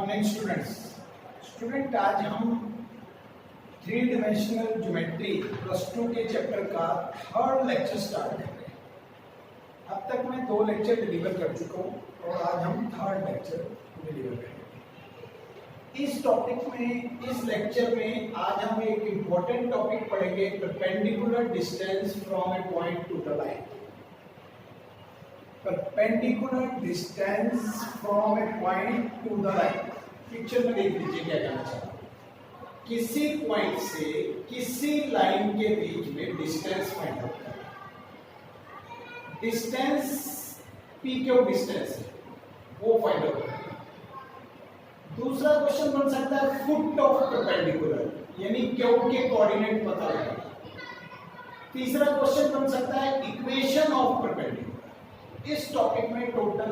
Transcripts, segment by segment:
Morning student आज हम three dimensional geometry plus 2 के चैप्टर का थर्ड लेक्चर स्टार्ट कर रहे हैं। अब तक मैं 2 लेक्चर डिलीवर कर चुका हूँ और आज हम थर्ड लेक्चर डिलीवर करेंगे। इस टॉपिक में, इस लेक्चर में आज हम एक इम्पोर्टेंट टॉपिक पढ़ेंगे, perpendicular distance from A point two the line. Perpendicular distance from A point two the line. Picture में देख लीजिए क्या कहना चाहता हूं। किसी पॉइंट से किसी लाइन के बीच में डिस्टेंस फाइंड आउट करना। डिस्टेंस पी क्यू डिस्टेंस है वो फाइंड आउट करना। दूसरा क्वेश्चन बन सकता है फुट ऑफ परपेंडिकुलर, यानी क्यू के कोऑर्डिनेट पता लगाना। तीसरा क्वेश्चन बन सकता है इक्वेशन ऑफ परपेंडिकुलर। इस टॉपिक में टोटल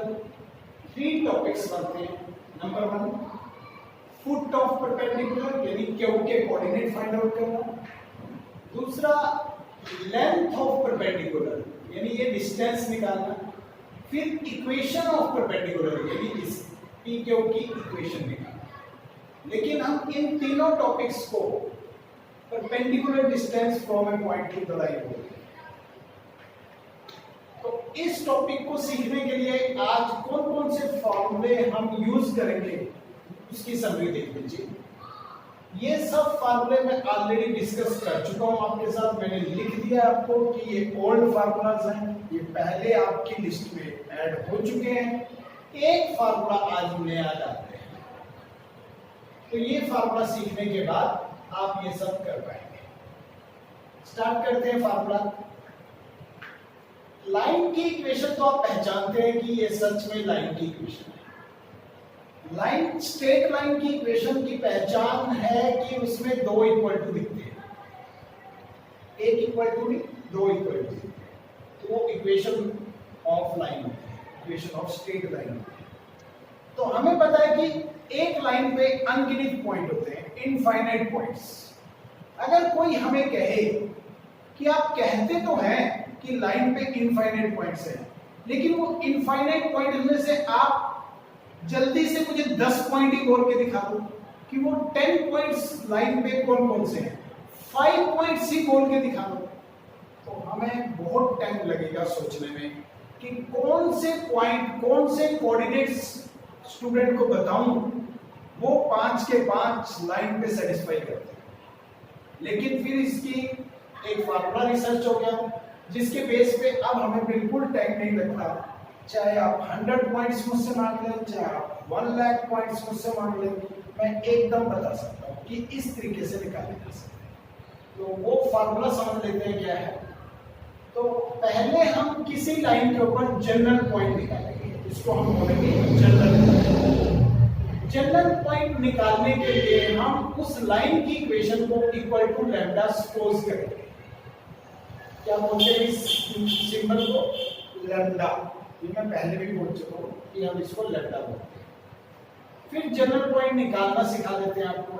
3 टॉपिक्स बनते हैं। नंबर 1 फुट ऑफ परपेंडिकुलर, यानी क्यू के कोऑर्डिनेट फाइंड आउट करना। दूसरा लेंथ ऑफ परपेंडिकुलर, यानी ये डिस्टेंस निकालना। फिर इक्वेशन ऑफ परपेंडिकुलर, यानी इस पी क्यू की इक्वेशन निकालना। लेकिन हम इन तीनों टॉपिक्स को perpendicular distance from A point two the line बोलते हैं। तो इस टॉपिक को सीखने के लिए आज कौन कौन से फॉर्मूले हम यूज करेंगे उसकी समरी देख लीजिए। ये सब फॉर्मूले मैं ऑलरेडी डिस्कस कर चुका हूं आपके साथ। मैंने लिख दिया आपको कि ये ओल्ड फार्मूलाज हैं, ये पहले आपकी लिस्ट में ऐड हो चुके हैं। एक फार्मूला आज नया डालते हैं, तो ये फार्मूला सीखने के बाद आप ये सब कर पाएंगे। स्टार्ट करते हैं फार्मूला। लाइन की इक्वेशन तो आप पहचानते हैं कि ये सच में लाइन की इक्वेशन है। लाइन, स्ट्रेट लाइन की इक्वेशन की पहचान है कि उसमें 2 इक्वल टू दिखते हैं। 1 इक्वल टू नहीं, 2 इक्वल टू दिखते हैं, तो वो इक्वेशन ऑफ लाइन होती है, इक्वेशन ऑफ स्ट्रेट लाइन होती है। तो हमें पता है कि एक लाइन पे अनगिनत पॉइंट होते हैं, इनफाइनाइट पॉइंट्स। अगर कोई हमें कहे कि आप कहते तो हैं कि लाइन पे इनफाइनाइट पॉइंट्स हैं, लेकिन वो इनफाइनाइट पॉइंट में से आप जल्दी से मुझे 10 पॉइंट ही बोल के दिखा दो कि वो 10 पॉइंट्स लाइन पे कौन कौन से हैं, 5 पॉइंट्स ही बोल के दिखा दो, तो हमें बहुत टाइम लगेगा सोचने में कि कौन से पॉइंट, कौन से कोऑर्डिनेट्स स्टूडेंट को बताऊं वो 5 के 5 लाइन पे सेटिस्फाई करते हैं। लेकिन फिर इसकी एक फार्मूला रिसर्च हो गया जिसके बेस पे अब हमें बिल्कुल टाइम नहीं लगता। चाहे आप 100 पॉइंट्स मुझसे मांग लें, चाहे आप 1 लाख पॉइंट्स मुझसे मांग लें, मैं एकदम बता सकता हूँ कि इस तरीके से निकाले जा सकते हैं। तो वो फार्मूला समझ लेते हैं क्या है। तो पहले हम किसी लाइन के ऊपर जनरल पॉइंट निकालेंगे, इसको हम बोलेंगे जनरल पॉइंट निकालने के लिए हम उस लाइन की इक्वेशन को इक्वल टू लैम्डा सपोज करेंगे। क्या बोलते हैं इस सिंबल को? लैम्डा। ये मैं पहले भी बोल चुका हूं कि हम इसको लैम्डा बोलते हैं। फिर जनरल पॉइंट निकालना सिखा देते हैं आपको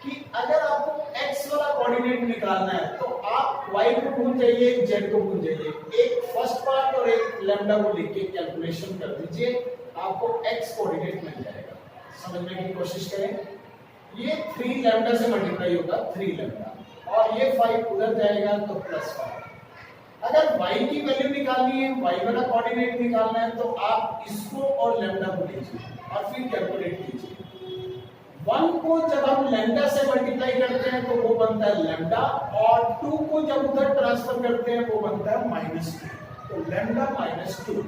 कि अगर आपको x वाला कोऑर्डिनेट निकालना है तो आप y को भूल जाइए, z को भूल जाइए, एक फर्स्ट पार्ट और एक लैम्डा को लिख के कैलकुलेशन कर दीजिए, आपको x कोऑर्डिनेट मिल जाएगा। समझने की कोशिश करें। ये 3 लैम्डा से मल्टीप्लाई होगा, 3 लैम्डा, और ये 5 उधर जाएगा तो +5। अगर y की वैल्यू निकालनी है, y वाला कोऑर्डिनेट निकालना है, तो आप इसको और लैम्डा को लीजिए और फिर कैलकुलेट कीजिए। 1 को जब हम लैम्डा से मल्टीप्लाई करते हैं तो वो बनता है लैम्डा, और 2 को जब उधर ट्रांसफर करते हैं वो बनता है -2, तो लैम्डा -2।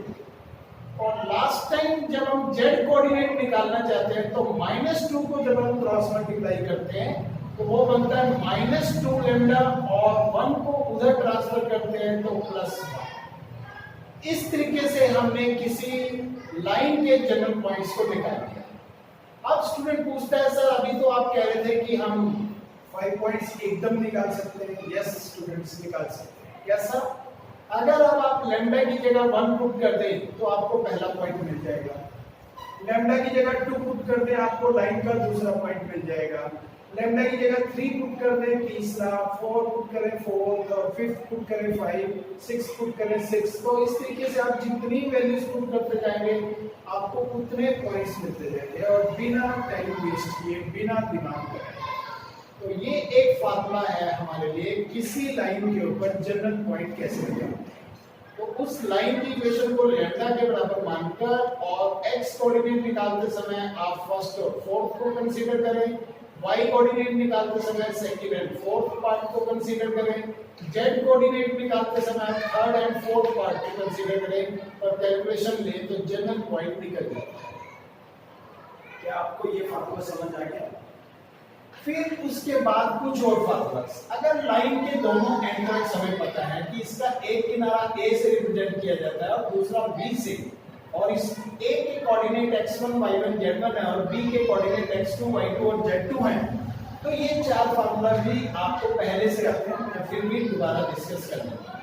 और लास्ट टाइम जब हम z कोऑर्डिनेट निकालना चाहते हैं तो -2 को जब हम क्रॉस मल्टीप्लाई करते हैं तो वो बनता है -2 लैम्डा, और 1 को उधर ट्रांसफर करते हैं तो +1। इस तरीके से हमने किसी लाइन के जनरल पॉइंट्स को निकाल दिया। अब स्टूडेंट पूछता है सर अभी तो आप कह रहे थे कि हम 5 पॉइंट्स एकदम निकाल सकते हैं। यस स्टूडेंट्स, निकाल सकते हैं। कैसा? अगर अब आप लैम्डा की जगह 1 पुट कर दें तो आपको पहला पॉइंट मिल जाएगा। लैम्डा की जगह 2 पुट कर दें, आपको लाइन का दूसरा पॉइंट मिल जाएगा। लैम्डा की जगह 3 पुट कर दें, तीसरा 4 पुट करें 4, और 5th पुट करें 5, 6 पुट करें 6। तो इस तरीके से आप जितनी वैल्यूज पुट करते जाएंगे आपको उतने पॉइंट्स मिलते जाएंगे, और बिना टाइम वेस्ट किए, बिना दिमाग लगाए। तो ये एक फार्मूला है हमारे लिए किसी लाइन के ऊपर जनरल पॉइंट कैसे निकालते हैं। तो उस लाइन की इक्वेशन को लैम्डा के बराबर मानकर और x कोऑर्डिनेट निकालते समय आप फर्स्ट और फोर्थ को कंसीडर करें, y कोऑर्डिनेट निकालते समय सेकंड एंड फोर्थ पार्ट को कंसीडर करें, z कोऑर्डिनेट निकालते समय थर्ड एंड फोर्थ पार्ट को कंसीडर करें, और कैलकुलेशन लें तो जनरल पॉइंट निकल जाता है। क्या आपको ये फार्मूला समझ आ गया? फिर उसके बाद कुछ और फार्मूलास। अगर लाइन के दोनों एंड पॉइंट्स हमें पता है कि इसका एक किनारा a से रिप्रेजेंट किया जाता है और दूसरा b से, और इस a के कोऑर्डिनेट x1 y1 z1 है और b के कोऑर्डिनेट x2 y2 और z2 हैं, तो ये चार फार्मूला भी आपको पहले से आते हैं, मैं फिर भी दोबारा डिस्कस कर लूंगा।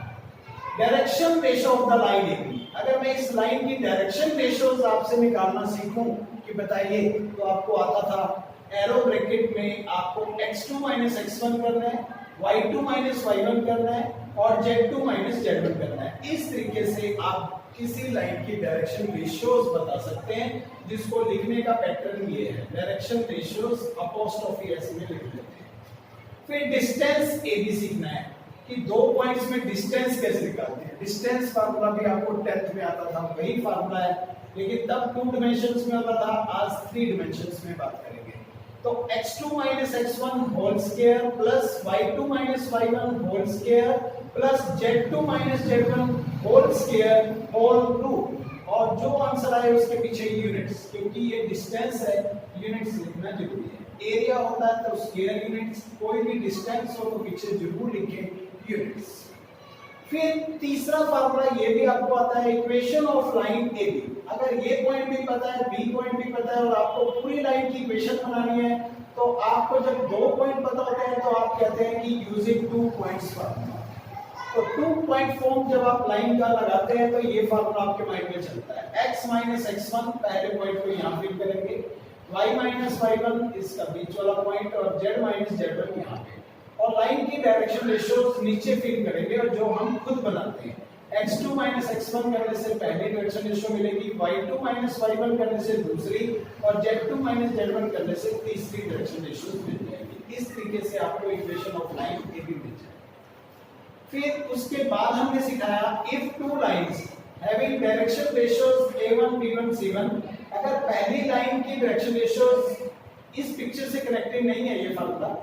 Direction ratio of the line AB। अगर मैं इस लाइन की डायरेक्शन रेशोज आपसे निकालना सीखूं कि बताइए, तो आपको आता था एरो ब्रैकेट में आपको x2 माइनस x1 करना है, y2 माइनस y1 करना है और z2 माइनस z1 करना है। इस तरीके से आप किसी लाइन की डायरेक्शन रेशियोज बता सकते हैं, जिसको लिखने का पैटर्न ये है, डायरेक्शन रेशियोज अपोस्ट्रोफी एस में लिख देते हैं। फिर डिस्टेंस AB सीखना है कि दो पॉइंट्स में डिस्टेंस कैसे निकालते हैं। डिस्टेंस फार्मूला भी आपको 10th में आता था, वही फार्मूला है, लेकिन तब 2 डायमेंशंस में होता था, आज 3 डायमेंशंस में बात करेंगे। तो x2 minus x1 whole square plus y2 minus y1 whole square plus z2 minus z1 whole square whole root, और जो आंसर आए उसके पीछे यूनिट्स, क्योंकि ये डिस्टेंस है, यूनिट्स लिखना जरूरी है। एरिया होता है तो स्क्वायर यूनिट्स, कोई भी डिस्टेंस हो तो पीछे जरूर लिखें यूनिट्स। फिर तीसरा फार्मूला ये भी आपको आता है, इक्वेशन ऑफ लाइन AB। अगर ये पॉइंट भी पता है, बी पॉइंट भी पता है और आपको पूरी लाइन की इक्वेशन बनानी है, तो आपको जब दो पॉइंट पता होते हैं तो आप कहते हैं कि यूजिंग 2 पॉइंट्स फार्मूला। तो 2 पॉइंट फॉर्म जब आप लाइन का लगाते हैं तो ये फार्मूला आपके माइंड में चलता है। x माइनस x1 पहले पॉइंट को यहाँ फिल करेंगे, y माइनस y1 इसका बीच वाला पॉइंट, और z माइनस z1 यहाँ पे, और लाइन की डायरेक्शन रेशियोज नीचे फिल करेंगे, और जो हम खुद बनाते हैं x2 माइनस x1 करने से पहले डायरेक्शन रेशियो मिलेगी, y2 माइनस y1 करने से दूसरी, और z2 माइनस z1 करने से तीसरी डायरेक्शन रेशियो मिल जाएगी। इस तरीके से आपको इक्वेशन ऑफ लाइन AB मिल जाएगी। फिर उसके बाद हमने सिखाया if two lines having direction ratios a1 b1 c1, अगर पहली लाइन की डायरेक्शन रेशियोज इस पिक्चर से कनेक्टेड नहीं है, ये formula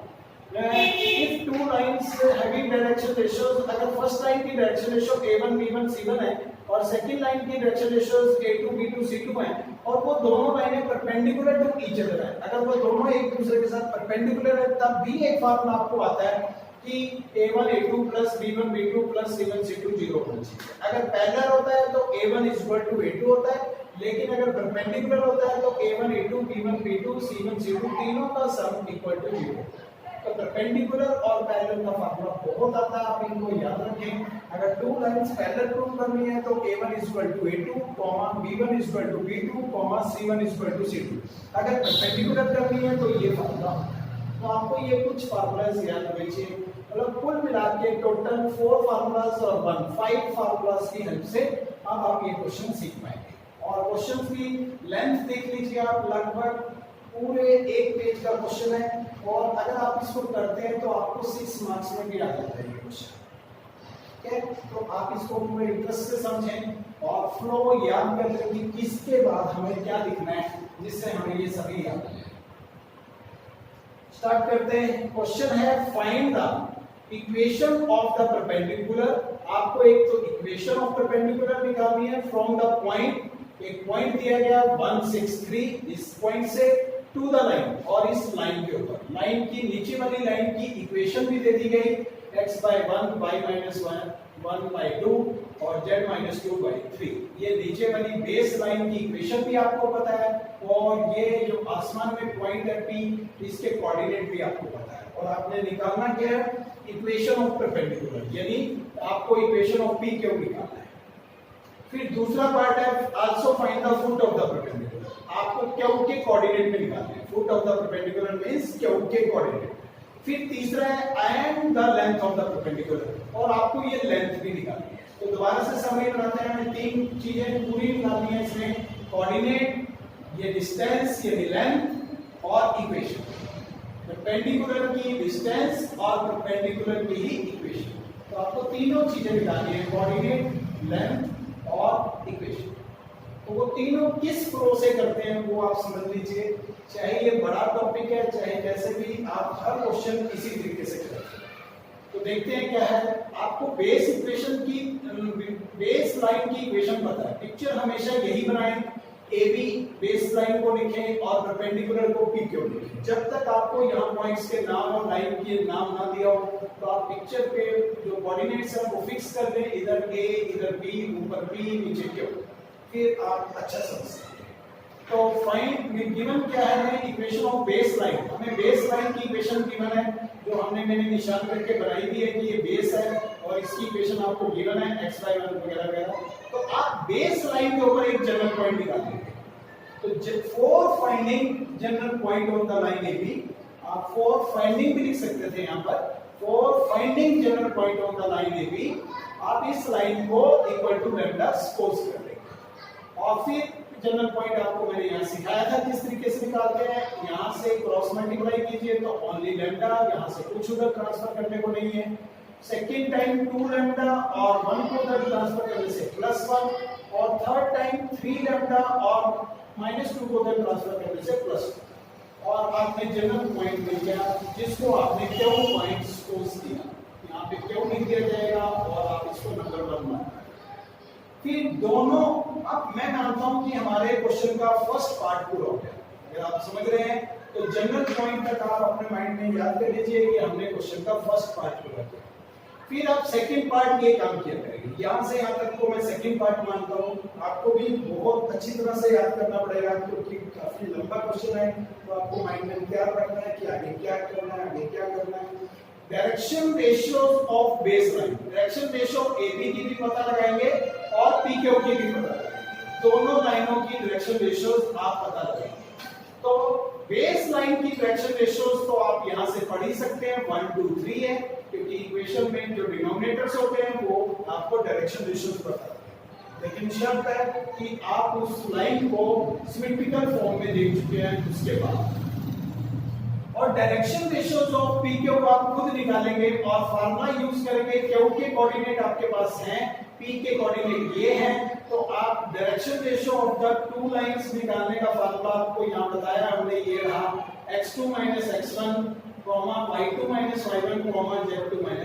if two lines having direction ratios, अगर फर्स्ट लाइन की direction ratio a1 b1 c1 है और सेकंड लाइन की direction ratios a2 b2 c2 है, और वो दोनों लाइनें परपेंडिकुलर टू ईच अदर है, अगर वो दोनों एक दूसरे के साथ परपेंडिकुलर है, तब भी एक फार्मूला आपको आता है कि a1 a2 plus b1 b2 plus c1 c2 0 होना चाहिए। अगर पैरेलल होता है तो a1 a2 होता है, लेकिन अगर परपेंडिकुलर होता है तो a1 a2 b1 b2 c1 c2 तीनों का सम इक्वल टू 0। तो परपेंडिकुलर और पैरेलल का फार्मूला बहुत आता है, आप इनको याद रखें। अगर 2 लाइंस पैरेलल प्रूव करनी है तो a1 a2, b1 b2, c1 c2। अगर परपेंडिकुलर करनी है तो ये फार्मूला। तो आपको ये कुछ फार्मूलाज याद रखने चाहिए, मतलब कुल मिला के टोटल 4 फार्मूलाज और 5 फार्मूलाज की हेल्प से अब आप ये क्वेश्चन सीख पाएंगे। और क्वेश्चन की लेंथ देख लीजिए आप, लगभग पूरे 1 पेज का क्वेश्चन है, और अगर आप इसको करते हैं तो आपको 6 मार्क्स में भी आ जाता है ये क्वेश्चन। ठीक है, तो आप इसको पूरे इंटरेस्ट से समझें और फ्लो याद कर लें कि किसके बाद हमें क्या लिखना है, जिससे हमें ये सभी याद है। स्टार्ट करते हैं। क्वेश्चन है find the equation of the perpendicular. आपको एक तो इक्वेशन ऑफ परपेंडिकुलर निकालनी है फ्रॉम द पॉइंट, एक पॉइंट दिया गया 163 इस पॉइंट से टू द लाइन, और इस लाइन के ऊपर लाइन की नीचे वाली लाइन की इक्वेशन भी दे दी गई, x by 1 y minus 1 by 2 और z minus 2 by 3। ये नीचे वाली बेस लाइन की इक्वेशन भी आपको पता है, और ये जो आसमान में पॉइंट है P, इसके कोऑर्डिनेट भी आपको पता है, और आपने निकालना क्या है, इक्वेशन ऑफ परपेंडिकुलर, यानी आपको इक्वेशन ऑफ P क्यों निकालना है। फिर दूसरा पार्ट है also find the foot of the perpendicular. आपको क्या उनके कोऑर्डिनेट में निकालने हैं, foot of the perpendicular means Q के कोऑर्डिनेट। फिर तीसरा है and the length of the perpendicular, और आपको ये लेंथ भी निकालनी है। तो दोबारा से समरी बनाते हैं, हमें तीन चीजें पूरी निकालनी है इसमें, कोऑर्डिनेट, ये डिस्टेंस यानी लेंथ, और इक्वेशन, परपेंडिकुलर की डिस्टेंस और परपेंडिकुलर की ही इक्वेशन। तो आपको तीनों चीजें निकालनी है, कोऑर्डिनेट, लेंथ और इक्वेशन। तो वो तीनों किस फ्लो से करते हैं वो आप समझ लीजिए, चाहे ये बड़ा टॉपिक है चाहे जैसे भी, आप हर क्वेश्चन इसी तरीके से करते हैं। तो देखते हैं क्या है, आपको बेस इक्वेशन की, बेस लाइन की इक्वेशन पता है, पिक्चर हमेशा यही बनाएं, ए बी बेस लाइन को लिखें और परपेंडिकुलर को पी क्यू लिखें। जब तक आपको यहाँ पॉइंट्स के नाम और लाइन के नाम ना दिया हो तो आप पिक्चर पे जो कोऑर्डिनेट्स है वो फिक्स कर दें, इधर ए इधर बी, ऊपर बी नीचे क्यू, फिर आप अच्छा समझ सकते हैं। तो फाइंड गिवन क्या है, इक्वेशन ऑफ बेस लाइन, हमें बेस लाइन की इक्वेशन गिवन है जो मैंने निशान करके बनाई भी है कि ये बेस है और इसकी इक्वेशन आपको गिवन है x y 1 वगैरह वगैरह। तो आप बेस लाइन के ऊपर एक जनरल पॉइंट निकालेंगे। तो for finding general point on the line AB, आप फॉर फाइंडिंग भी लिख सकते थे यहाँ पर, for finding general point on the line AB, आप इस लाइन को इक्वल टू लैम्डा सपोज कर देंगे। और फिर जनरल पॉइंट आपको मैंने यहाँ सिखाया था किस तरीके से निकालते हैं, यहाँ से क्रॉस मल्टीप्लाई कीजिए तो ओनली लैम्डा, यहाँ से कुछ उधर ट्रांसफर करने को नहीं है। सेकेंड टाइम 2 लैम्डा और 1 को उधर ट्रांसफर करने से +1, और थर्ड टाइम 3 लैम्डा और -2 को उधर ट्रांसफर करने से +2, और आपने जनरल पॉइंट मिल गया जिसको आपने क्यू पॉइंट सपोज किया। यहाँ पे क्यू लिख दिया जाएगा और आप इसको नंबर 1 मानना। फिर दोनों, अब मैं मानता हूं कि हमारे क्वेश्चन का फर्स्ट पार्ट पूरा हो गया। अगर आप समझ रहे हैं तो जनरल पॉइंट तक आप अपने माइंड में याद कर लीजिए कि हमने क्वेश्चन का फर्स्ट पार्ट पूरा किया। फिर आप सेकंड पार्ट ये काम किया करेंगे, यहां से यहां तक को मैं सेकंड पार्ट मानता हूं। आपको भी बहुत अच्छी तरह से याद करना पड़ेगा क्योंकि काफी लंबा क्वेश्चन है, तो आपको माइंड में तैयार रखना है कि आगे क्या करना है, आगे क्या करना है। Direction ratios of base line, direction ratio of AB की भी पता लगाएंगे और PQ की भी पता लगाएंगे, दोनों लाइनों की डायरेक्शन रेशियोज आप पता लगाएंगे। तो बेस लाइन की डायरेक्शन रेशियोज तो आप यहां से पढ़ ही सकते हैं, 1 2 3 है, क्योंकि इक्वेशन में जो डिनोमिनेटर्स होते हैं वो आपको डायरेक्शन रेशियोज पता है। लेकिन शर्त है कि आप उस लाइन को सिमेट्रिकल फॉर्म में देख चुके हैं उसके बाद। और डायरेक्शन रेशियोज ऑफ PQ को आप खुद निकालेंगे और फार्मूला यूज करेंगे। Q के कोऑर्डिनेट आपके पास हैं, P के कोऑर्डिनेट ये हैं, तो आप direction ratio of the two lines निकालने का फार्मूला आपको यहां बताया हमने, ये रहा x2 - x1, y2 - y1, z2 -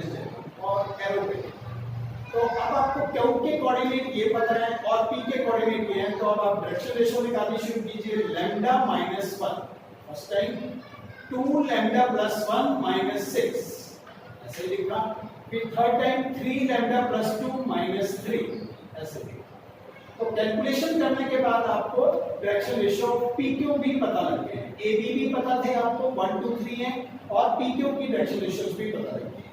z1 और एरो पे। तो अब आपको Q के कोऑर्डिनेट ये पता है और P के कोऑर्डिनेट ये हैं, तो अब आप डायरेक्शन रेशियो निकालनी शुरू कीजिए। लैम्डा -1 फर्स्ट टाइम, 2 लैम्डा +1 -6 ऐसे लिखना। फिर थर्ड टाइम 3 लैम्डा +2 -3 ऐसे लिखना। तो कैलकुलेशन करने के बाद आपको डायरेक्शन रेशियो PQ भी पता लग गए हैं, AB भी पता थे आपको 1 2 3 है, और PQ की डायरेक्शन रेशियोज भी पता लग गए।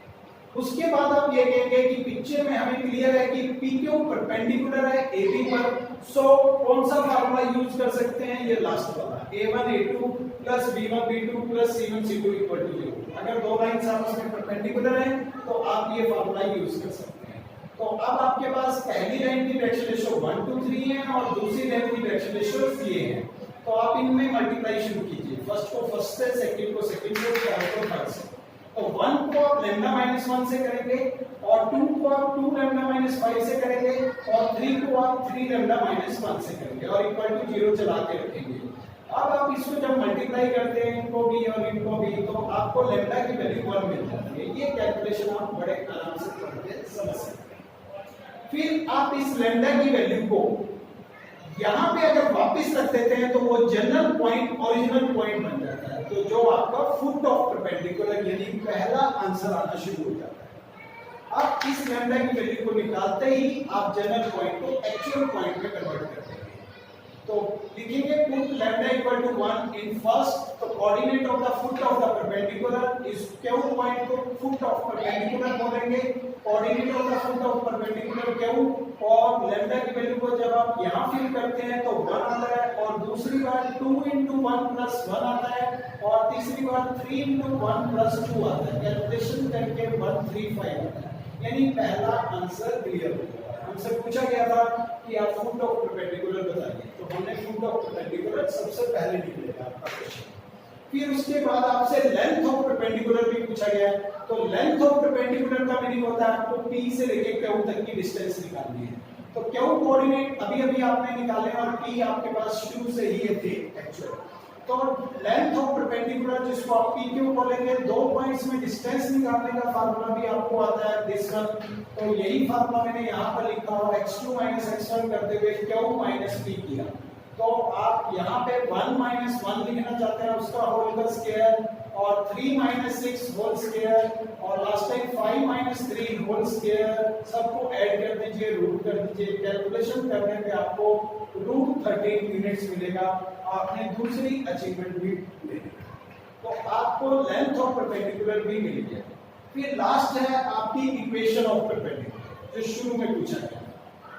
उसके बाद आप ये कहेंगे कि पिक्चर में हमें क्लियर है कि PQ परपेंडिकुलर है AB पर, सो कौन सा फार्मूला यूज कर सकते हैं, ये लास्ट वाला A1 A2 + B1 B2 + C1 C2 = 0। अगर दो लाइंस आपस में परपेंडिकुलर हैं तो आप ये फार्मूला यूज कर सकते हैं। तो अब आपके पास पहली लाइन की डायरेक्शन रेशियो 1 2 3 है और दूसरी लाइन की डायरेक्शन रेशियो ये है, तो आप इनमें मल्टीप्लाई शुरू कीजिए, फर्स्ट को फर्स्ट से, सेकंड को सेकंड से, थर्ड को थर्ड से। तो 1 को आप लैम्डा -1 से करेंगे और 2 को आप 2 लैम्डा -5 से करेंगे और 3 को आप 3 लैम्डा -1 से करेंगे और इक्वल टू 0 चला के रखेंगे। अब आप इसको जब मल्टीप्लाई करते हैं इनको भी और इनको भी, तो आपको लैम्डा की वैल्यू 1 मिल जाती है। ये कैलकुलेशन आप बड़े आराम से करके समझ सकते हैं। फिर आप इस लैम्डा की वैल्यू को यहां पे अगर वापस रख देते हैं तो वो जनरल पॉइंट ओरिजिनल पॉइंट बन जाता है, तो जो आपका फुट ऑफ परपेंडिकुलर यानी पहला आंसर आना शुरू हो जाता है। अब इस लैम्डा की वैल्यू को निकालते ही आप जनरल पॉइंट को एक्चुअल पॉइंट में कन्वर्ट करते हैं। तो लिखेंगे पुट लैम्डा = 1 इन फर्स्ट, तो coordinate of the foot of the perpendicular, इस क्यू पॉइंट को फुट ऑफ परपेंडिकुलर बोलेंगे, coordinate of the foot of perpendicular Q. और लैम्डा की वैल्यू को जब आप यहाँ फिल करते हैं तो 1 आता है, और दूसरी बार 2 × 1 + 1 आता है, और तीसरी बार 3 × 1 + 2 आता है। कैलकुलेशन करके 135 आता है। यानी पहला आंसर क्लियर हो गया। हमसे पूछा गया था कि आप फुट ऑफ परपेंडिकुलर बताइए, तो हमने फुट ऑफ परपेंडिकुलर सबसे पहले निकलेगा आपका क्वेश्चन। फिर उसके बाद आपसे लेंथ ऑफ परपेंडिकुलर भी पूछा गया। तो लेंथ ऑफ परपेंडिकुलर का मीनिंग होता है आपको P से लेके Q तक की डिस्टेंस निकालनी है। तो Q कोऑर्डिनेट अभी अभी आपने निकाले और P आपके पास शुरू से ही थे एक्चुअल। तो लेंथ ऑफ परपेंडिकुलर जिसको आप PQ बोलेंगे, 2 पॉइंट्स में डिस्टेंस निकालने का फार्मूला भी आपको आता है दिस वन। तो यही फार्मूला मैंने यहाँ पर लिखा और x2 - x1 करते हुए Q - P किया। तो आप यहाँ पे 1 - 1 लिखना चाहते हैं, उसका होल का स्क्वायर, और 3 - 6 होल स्क्वायर, और लास्ट टाइम 5 - 3 होल स्क्वायर, सबको ऐड कर दीजिए, रूट कर दीजिए। कैलकुलेशन करने पे आपको √13 यूनिट्स मिलेगा। आपने दूसरी अचीवमेंट भी ले ली। तो आपको लेंथ ऑफ परपेंडिकुलर भी मिल गया। फिर लास्ट है आपकी इक्वेशन ऑफ परपेंडिकुलर, जो शुरू में पूछा गया।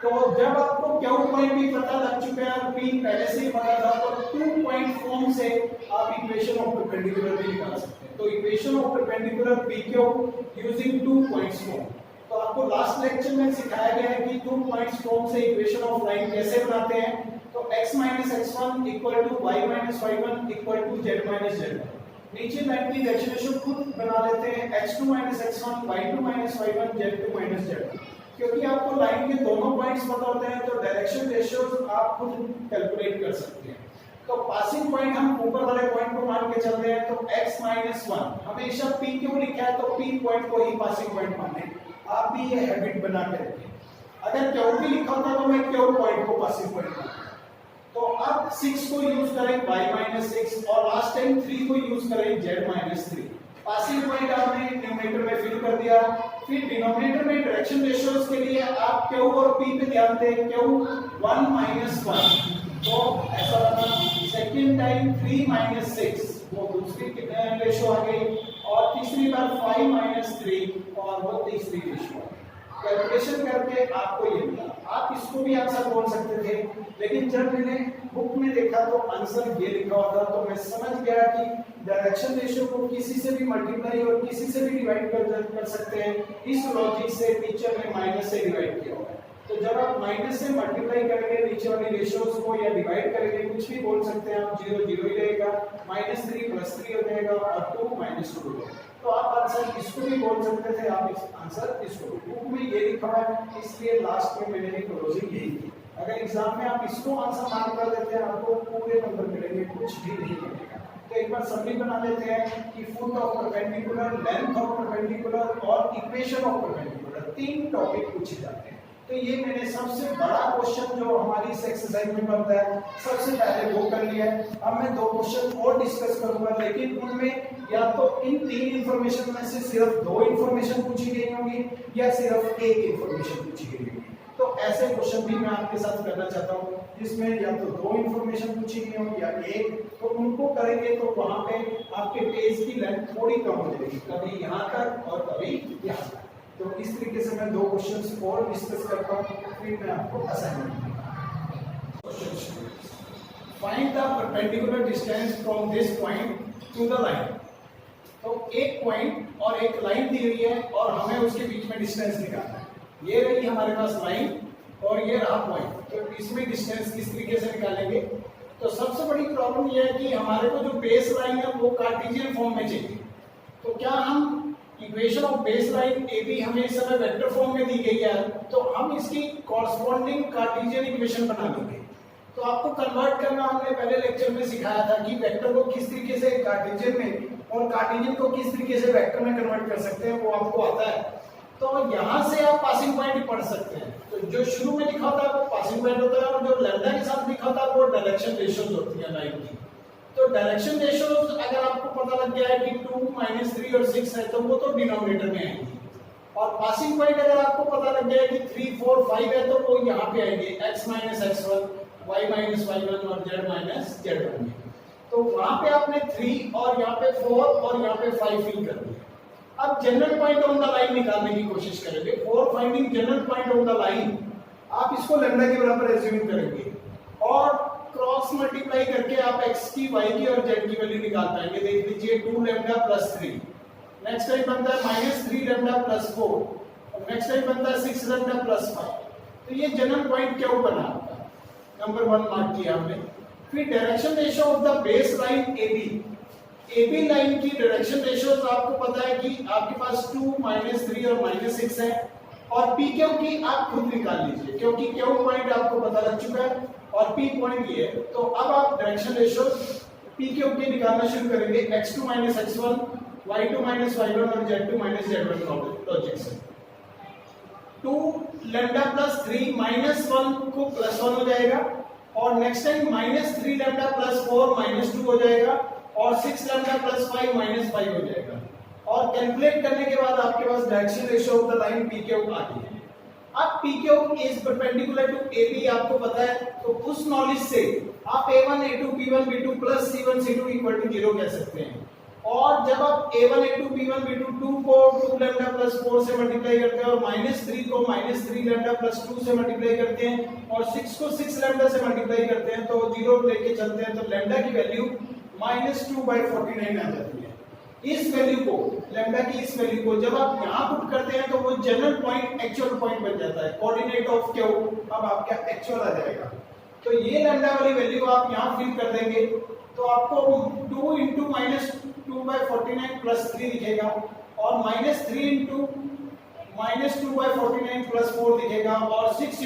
तो जब आपको Q पॉइंट भी पता लग चुका है और P पहले से ही पता था, तो 2 पॉइंट फॉर्म से आप इक्वेशन ऑफ परपेंडिकुलर भी निकाल सकते हैं। तो equation of perpendicular PQ using 2 points form. तो आपको लास्ट लेक्चर में सिखाया गया है कि 2 पॉइंट्स फॉर्म से इक्वेशन ऑफ लाइन कैसे बनाते हैं। तो x - x1 = y - y1 = z - z1। नीचे लाइन की डायरेक्शन रेशियो खुद बना लेते हैं, x2 - x1 y2 - y1 z2 - z1। क्योंकि आपको लाइन के दोनों पॉइंट्स पता होते हैं, तो डायरेक्शन रेशियोज आप खुद कैलकुलेट कर सकते हैं। तो पासिंग पॉइंट हम ऊपर वाले पॉइंट को मान के चल रहे हैं, तो x - 1 हमेशा P क्यों लिखा है, तो P पॉइंट को ही पासिंग पॉइंट माने। आप भी ये हैबिट बना के रखिए। अगर Q भी लिखा होता तो मैं Q पॉइंट को पासिंग पॉइंट मानता। तो अब 6 को यूज करें y - 6, और लास्ट टाइम 3 को यूज करें z - 3। पासिंग पॉइंट आपने न्यूमरेटर में फिल कर दिया। फिर डिनोमिनेटर में डायरेक्शन रेशियोज के लिए आप Q और P पे ध्यान दें। Q 1 - 1, तो ऐसा बना। सेकंड टाइम 3 - 6, वो दूसरी रेशियो आ गई, और तीसरी बार 5 - 3, और वो तीसरी रेशियो। कैलकुलेशन करके आपको ये मिला। आप इसको भी आंसर बोल सकते थे, लेकिन जब मैंने बुक में देखा तो आंसर ये लिखा हुआ था, तो मैं समझ गया कि डायरेक्शन रेशियो को किसी से भी मल्टीप्लाई और किसी से भी डिवाइड कर सकते हैं। इस लॉजिक से टीचर ने माइनस से डिवाइड किया हुआ है। तो जब आप माइनस से मल्टीप्लाई करेंगे नीचे वाली रेशियोज को या डिवाइड करेंगे, कुछ भी बोल सकते हैं आप, 0 0 ही रहेगा, -3 + 3 हो जाएगा, और 2 - 2 हो जाएगा। तो आप आंसर इसको भी बोल सकते थे, आप इस आंसर इसको बुक में ये लिखा है, इसलिए लास्ट में मैंने क्लोजिंग यही की। अगर एग्जाम में आप इसको आंसर मान कर देते हैं, आपको पूरे नंबर मिलेंगे, कुछ भी नहीं मिलेगा। तो एक बार समरी बना लेते हैं कि foot of perpendicular, length of perpendicular और इक्वेशन ऑफ परपेंडिकुलर 3 टॉपिक पूछे जाते हैं। तो ये मैंने सबसे बड़ा क्वेश्चन जो हमारी इस एक्सरसाइज में बनता है, सबसे पहले वो कर लिया है। अब मैं 2 क्वेश्चन और डिस्कस करूंगा, लेकिन उनमें या तो इन 3 इंफॉर्मेशन में से सिर्फ 2 इंफॉर्मेशन पूछी गई होंगी, या सिर्फ 1 इंफॉर्मेशन पूछी गई होगी। तो ऐसे क्वेश्चन भी मैं आपके साथ करना चाहता हूँ, जिसमें या तो 2 इंफॉर्मेशन पूछी गई हो या 1। तो उनको करेंगे तो वहां पे आपके पेज की लेंथ थोड़ी कम हो जाएगी, कभी यहाँ तक और कभी यहाँ तक। तो इस तरीके से मैं 2 क्वेश्चंस और डिस्कस करता हूँ, फिर मैं आपको असाइनमेंट दूंगा। Find the perpendicular distance from this point two the line. तो एक पॉइंट और एक लाइन दी हुई है, और हमें उसके बीच में डिस्टेंस निकालना है। ये रही हमारे पास लाइन, और ये रहा पॉइंट। तो इसमें डिस्टेंस किस तरीके से निकालेंगे। तो सबसे बड़ी प्रॉब्लम यह है कि हमारे को जो बेस लाइन है वो कार्टेशियन फॉर्म में चाहिए। तो क्या हम equation of base line AB हमें इस समय वेक्टर फॉर्म में दी गई है, तो हम इसकी कॉरस्पॉन्डिंग कार्टेशियन इक्वेशन बना लेंगे। तो आपको कन्वर्ट करना हमने पहले लेक्चर में सिखाया था कि वेक्टर को किस तरीके से कार्टेशियन में और कार्टेशियन को किस तरीके से वेक्टर में कन्वर्ट कर सकते हैं, वो आपको आता है। तो यहां से आप पासिंग पॉइंट पढ़ सकते हैं। तो जो शुरू में लिखा होता है वो पासिंग पॉइंट होता है, और जो लैम्डा के साथ लिखा होता है वो डायरेक्शन रेशियोज होती है लाइन की। तो डायरेक्शन रेशियोज अगर आपको पता लग गया है कि 2 - 3 और 6 है, तो वो तो डिनोमिनेटर में आएंगी। और पासिंग पॉइंट अगर आपको पता लग गया है कि 3 4 5 है, तो वो यहाँ पे आएंगे, x - x1 y - y1 और z - z1 में। तो वहां पे आपने 3 और यहाँ पे 4 और यहाँ पे 5 फिल कर दिया। अब general point on the line निकालने की कोशिश करेंगे। For finding general point on the line आप इसको लैम्डा के बराबर एज्यूम करेंगे और क्रॉस मल्टीप्लाई करके आप x की, y की और z की वैल्यू निकाल पाएंगे। देख लीजिए 2 लैम्डा प्लस 3, नेक्स्ट टाइम बनता है -3 लैम्डा प्लस 4 और नेक्स्ट टाइम बनता है 6 लैम्डा प्लस 5। तो ये जनरल पॉइंट क्यों बना आपका? नंबर 1 मार्क किया हमने। फिर direction ratio of the base line AB line की डायरेक्शन रेशियोज आपको पता है कि आपके पास 2, -3 और -6 है और PQ की आप खुद निकाल लीजिए क्योंकि Q पॉइंट आपको पता लग चुका है और P पॉइंट ये है। तो अब आप डायरेक्शन रेशियोज PQ के निकालना शुरू करेंगे। x2 - x1, y2 - y1 और z2 - z1 लॉजिक से। 2 लैम्डा प्लस 3 -1 को +1 हो जाएगा और नेक्स्ट टाइम -3 लैम्डा प्लस 4 -2 हो जाएगा और 6 लैम्डा प्लस 5 -5 हो जाएगा। और कैलकुलेट करने के बाद आपके पास direction ratio of the line PQ आ गई है। अब PQ is perpendicular to AB आपको पता है, तो उस नॉलेज से आप A1 A2 B1 B2 plus C1 C2 equal to 0 कह सकते हैं। और जब आप A1 A2 B1 B2 2 को 2 लैम्डा प्लस 4 से मल्टीप्लाई करते हैं और -3 को -3 लैम्डा प्लस 2 से मल्टीप्लाई करते हैं और 6 को 6 लैम्डा से मल्टीप्लाई करते हैं तो 0 लेके चलते हैं तो लैम्डा की वैल्यू -2/49 आ जाती है। इस वैल्यू को, लैम्डा की इस वैल्यू को जब आप यहां पुट करते हैं तो वो जनरल पॉइंट एक्चुअल पॉइंट बन जाता है। कोऑर्डिनेट ऑफ Q अब आपका एक्चुअल आ जाएगा। तो ये लैम्डा वाली वैल्यू आप यहां फिल कर देंगे तो आपको 2 * -2/49 + 3 दिखेगा और -3 * -2/49 + 4 दिखेगा और 6 *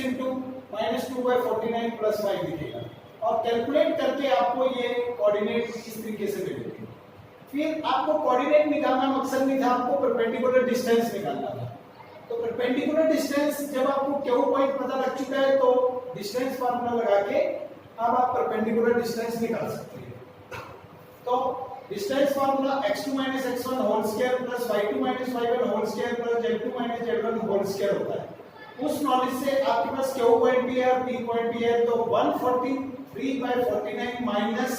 -2/49 + 5 दिखेगा। और कैलकुलेट करके आपको ये कोऑर्डिनेट इस तरीके से मिलेंगे। फिर आपको कोऑर्डिनेट निकालना मकसद नहीं था, आपको परपेंडिकुलर डिस्टेंस निकालना था। तो परपेंडिकुलर डिस्टेंस जब आपको Q पॉइंट पता लग चुका है तो डिस्टेंस फार्मूला लगा के अब आप परपेंडिकुलर डिस्टेंस निकाल सकते हैं। तो distance formula x2 - x1 whole square plus y2 - y1 whole square plus z2 - z1 whole square होता है। उस नॉलेज से आपके पास Q पॉइंट भी है और P पॉइंट भी है तो 143/49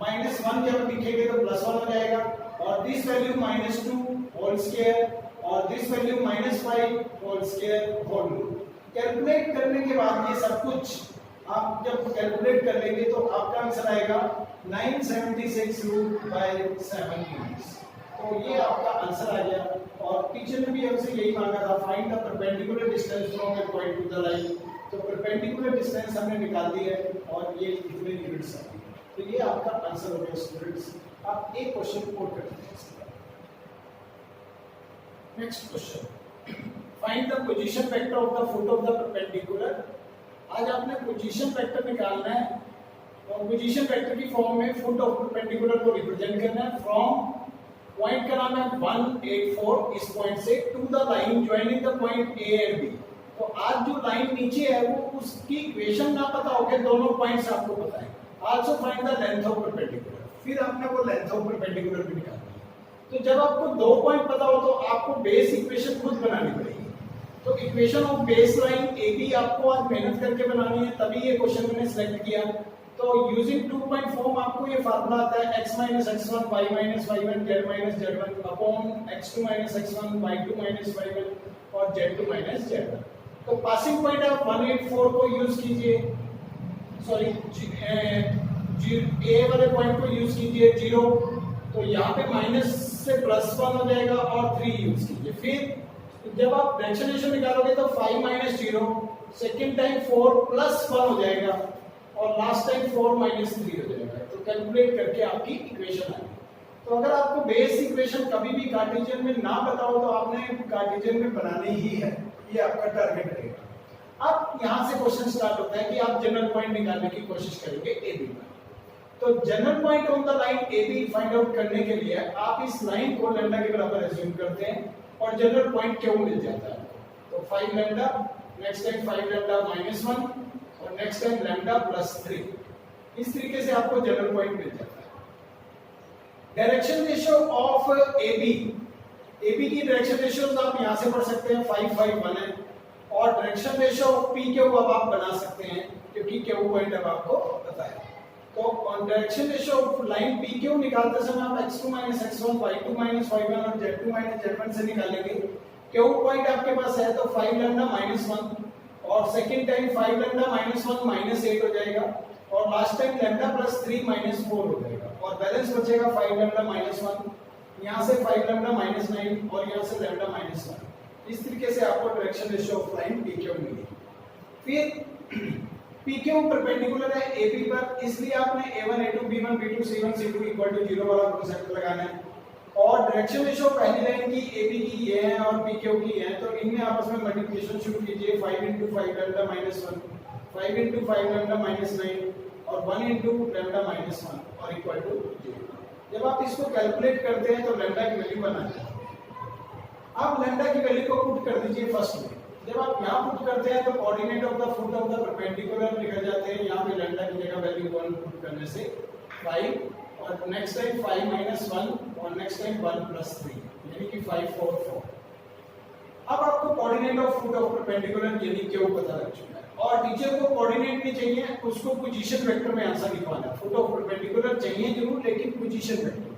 -1 जब लिखेंगे तो +1 हो जाएगा और दिस वैल्यू -2 होल स्क्वायर और this value -5 whole square whole. Calculate करने के बाद ये सब कुछ आप जब कैलकुलेट कर लेंगे तो आपका आंसर आएगा 976/7 यूनिट्स। तो ये आपका आंसर आ गया। और टीचर ने भी हमसे यही मांगा था, find the perpendicular distance from A point two the line. तो परपेंडिकुलर डिस्टेंस हमने निकाल दी है और ये इतने यूनिट्स आ गए। तो ये आपका आंसर हो गया स्टूडेंट्स। आप एक क्वेश्चन कोड कर दीजिए। Next question, find the position vector of the foot of the perpendicular. आज आपने पोजीशन वेक्टर निकालना है और पोजीशन वेक्टर की फॉर्म में फुट ऑफ परपेंडिकुलर को रिप्रेजेंट करना है। फ्रॉम पॉइंट का नाम है 184, इस पॉइंट से to the line joining the point A and B। तो आज जो लाइन नीचे है वो उसकी इक्वेशन ना पता हो गया, दोनों पॉइंट्स आपको पता है। Also find the length of perpendicular. फिर आपने वो लेंथ ऑफ परपेंडिकुलर भी निकालना है। तो जब आपको दो पॉइंट पता हो तो आपको बेस इक्वेशन खुद बनानी पड़ेगी। तो equation of base line AB आपको आज मेहनत करके बनानी है, तभी ये क्वेश्चन मैंने सिलेक्ट किया। तो यूजिंग 2 पॉइंट फॉर्म आपको ये फार्मूला आता है x - x1 y - y1 z - z1 upon x2 - x1 y2 - y1 और z2 - z1। तो पासिंग पॉइंट आप 184 को यूज कीजिए, सॉरी ए वाले पॉइंट को यूज कीजिए 0। तो यहाँ पे माइनस से +1 हो जाएगा और 3 यूज कीजिए। फिर जब आप डायरेक्शन रेशियो निकालोगे तो 5 - 0, सेकंड टाइम 4 +1 हो जाएगा और लास्ट टाइम 4 - 3 हो जाएगा। तो कैलकुलेट करके आपकी इक्वेशन आएगी। तो अगर आपको बेस इक्वेशन कभी भी कार्टेशियन में ना पता हो तो आपने कार्टेशियन में बनानी ही है, ये आपका टारगेट रहेगा। अब यहाँ से क्वेश्चन स्टार्ट होता है कि आप जनरल पॉइंट निकालने की कोशिश करेंगे AB का। तो general point on the line AB find out करने के लिए आप इस लाइन को लैम्डा के बराबर एज्यूम करते हैं और जनरल पॉइंट क्यों मिल जाता है। तो 5 लैम्डा, नेक्स्ट टाइम 5 लैम्डा -1 और नेक्स्ट टाइम लैम्डा +3। इस तरीके से आपको जनरल पॉइंट मिल जाता है। डायरेक्शन रेशियो ऑफ AB की डायरेक्शन रेशियोज आप यहां से पढ़ सकते हैं, 5 5 1 है। और डायरेक्शन रेशियो ऑफ PQ अब आप बना सकते हैं क्योंकि Q पॉइंट अब आपको पता है। तो direction ratio of line PQ निकालते समय आप x2 x1 y2 y1 और z2 z1 से निकालेंगे। Q पॉइंट आपके पास है तो 5 लैम्डा -1 और सेकंड टाइम 5 लैम्डा -1 -8 हो जाएगा और लास्ट टाइम लैम्डा +3 -4 हो जाएगा और बैलेंस बचेगा 5 लैम्डा -1, यहां से 5 लैम्डा -9 और यहां से लैम्डा -1। इस तरीके से आपको direction ratio of line PQ मिली। फिर PQ परपेंडिकुलर है AB पर, इसलिए आपने A1 A2 B1 B2 C1 C2 equal to 0 वाला कॉन्सेप्ट लगाना है। और डायरेक्शन रेशियो पहली लाइन की AB की ये है और PQ की है, तो इनमें आपस में मल्टीप्लिकेशन शुरू कीजिए। 5 * 5 लैम्डा -1, 5 * 5 लैम्डा -9 और 1 * लैम्डा -1 और इक्वल टू 0। जब आप इसको कैलकुलेट करते हैं तो लैम्डा की वैल्यू बनाते हैं। आप लैम्डा की वैल्यू को पुट कर दीजिए फर्स्ट में। जब आप यहाँ पुट करते हैं तो coordinate of the foot of the perpendicular निकल जाते हैं। यहाँ पे लैम्डा की जगह वैल्यू 1 पुट करने से 5 और नेक्स्ट टाइम 5 - 1 और नेक्स्ट टाइम 1 + 3 यानी कि 5 4 4। अब आपको coordinate of foot of perpendicular यानी क्यू पता लग चुका है और टीचर को कोऑर्डिनेट नहीं चाहिए, उसको पोजीशन वेक्टर में आंसर लिखवाना है। फुट ऑफ परपेंडिकुलर चाहिए जरूर लेकिन पोजीशन वेक्टर।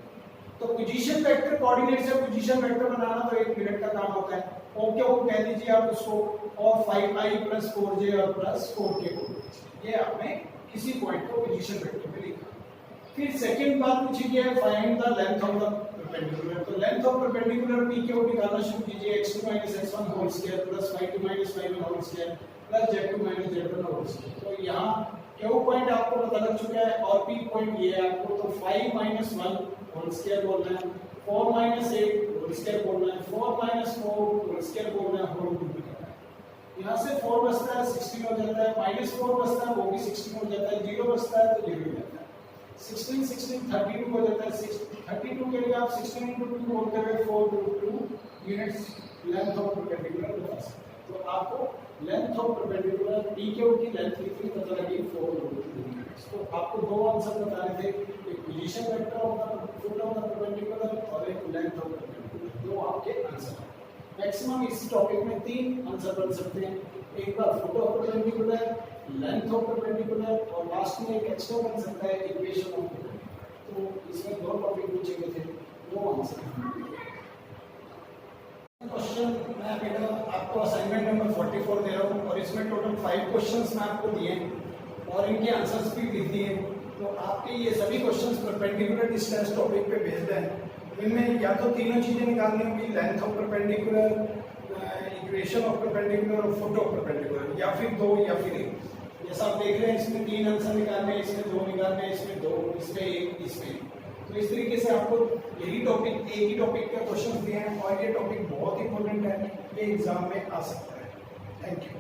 तो पोजीशन वेक्टर कोऑर्डिनेट से पोजीशन वेक्टर बनाना तो 1 मिनट का काम होता है। ओके को कह दीजिए आप उसको और 5i + 4j और +4k को ये आपने किसी पॉइंट को पोजीशन वेक्टर में लिखा। फिर सेकंड बात पूछी गई है find the length of the perpendicular. तो लेंथ ऑफ परपेंडिकुलर PQ निकालना शुरू कीजिए। x2 - x1 whole square + y2 - y1 whole square + z2 - z1 whole square. तो यहाँ Q पॉइंट आपको पता लग चुका है और P पॉइंट ये है आपको। तो 5 - 1 होल स्क्वायर बोलना है, 4 - 8 होल स्क्वायर बोलना है, 4 - 4 होल स्क्वायर बोलना है, होल टू करना है। यहाँ से 4 बचता है 16 हो जाता है, -4 बचता है वो भी 16 हो जाता है, 0 बचता है तो 0 हो जाता है। 16 16 32 हो जाता है। 32 के लिए आप 16 * 2 बोलते हुए 4 * 2 यूनिट्स लेंथ ऑफ परपेंडिकुलर बता सकते हैं। तो आपको लेंथ ऑफ परपेंडिकुलर PQ की लेंथ कितनी पता लगी 4 * 2 यूनिट्स। तो आपको दो आंसर बताने थे, एक position vector of the foot of the perpendicular और एक लेंथ ऑफ परपेंडिकुलर। दो आपके आंसर हैं। मैक्सिमम इस टॉपिक में 3 आंसर बन सकते हैं, एक बार foot of perpendicular, length of perpendicular और लास्ट में एक एक्स्ट्रा बन सकता है इक्वेशन ऑफ परपेंडिकुलर। तो इसमें 2 टॉपिक पूछे गए थे, 2 आंसर। क्वेश्चन मैं बेटा आपको असाइनमेंट नंबर 44 दे रहा हूँ और इसमें टोटल 5 क्वेश्चंस मैं आपको दिए हैं और इनके आंसर्स भी लिख दिए हैं। तो आपके ये सभी क्वेश्चंस परपेंडिकुलर डिस्टेंस टॉपिक पे बेस्ड हैं। इनमें या तो तीनों चीजें निकालनी होंगी, length of perpendicular, equation of perpendicular और फुट ऑफ परपेंडिकुलर, या फिर 2 या फिर 1। जैसा आप देख रहे हैं इसमें 3 आंसर निकालने हैं, इसमें 2 निकालने हैं, इसमें 2, इसमें 1, इसमें 1। तो इस तरीके से आपको यही टॉपिक, एक ही टॉपिक के क्वेश्चन दिए हैं और ये टॉपिक बहुत इंपॉर्टेंट है, ये एग्जाम में आ सकता है। Thank you.